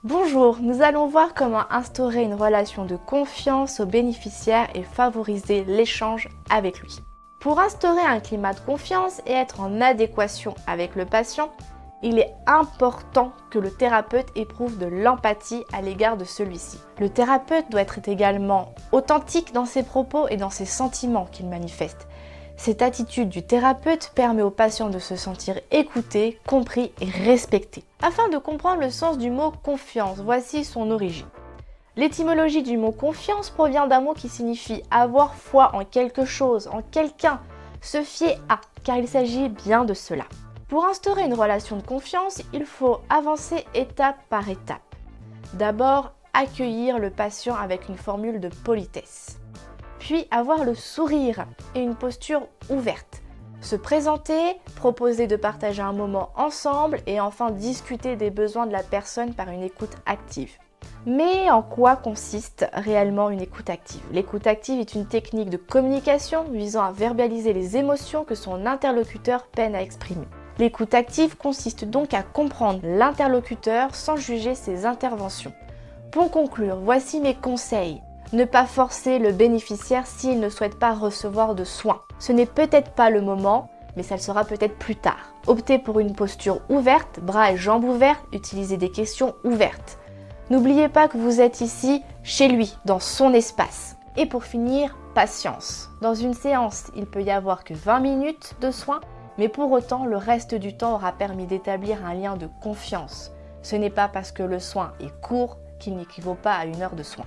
Bonjour, nous allons voir comment instaurer une relation de confiance au bénéficiaire et favoriser l'échange avec lui. Pour instaurer un climat de confiance et être en adéquation avec le patient, il est important que le thérapeute éprouve de l'empathie à l'égard de celui-ci. Le thérapeute doit être également authentique dans ses propos et dans ses sentiments qu'il manifeste. Cette attitude du thérapeute permet au patient de se sentir écouté, compris et respecté. Afin de comprendre le sens du mot confiance, voici son origine. L'étymologie du mot confiance provient d'un mot qui signifie avoir foi en quelque chose, en quelqu'un, se fier à, car il s'agit bien de cela. Pour instaurer une relation de confiance, il faut avancer étape par étape. D'abord, accueillir le patient avec une formule de politesse. Puis avoir le sourire et une posture ouverte. Se présenter, proposer de partager un moment ensemble et enfin discuter des besoins de la personne par une écoute active. Mais en quoi consiste réellement une écoute active? L'écoute active est une technique de communication visant à verbaliser les émotions que son interlocuteur peine à exprimer. L'écoute active consiste donc à comprendre l'interlocuteur sans juger ses interventions. Pour conclure, voici mes conseils. Ne pas forcer le bénéficiaire s'il ne souhaite pas recevoir de soins. Ce n'est peut-être pas le moment, mais ça le sera peut-être plus tard. Optez pour une posture ouverte, bras et jambes ouverts, utilisez des questions ouvertes. N'oubliez pas que vous êtes ici, chez lui, dans son espace. Et pour finir, patience. Dans une séance, il peut y avoir que 20 minutes de soins, mais pour autant, le reste du temps aura permis d'établir un lien de confiance. Ce n'est pas parce que le soin est court qu'il n'équivaut pas à une heure de soin.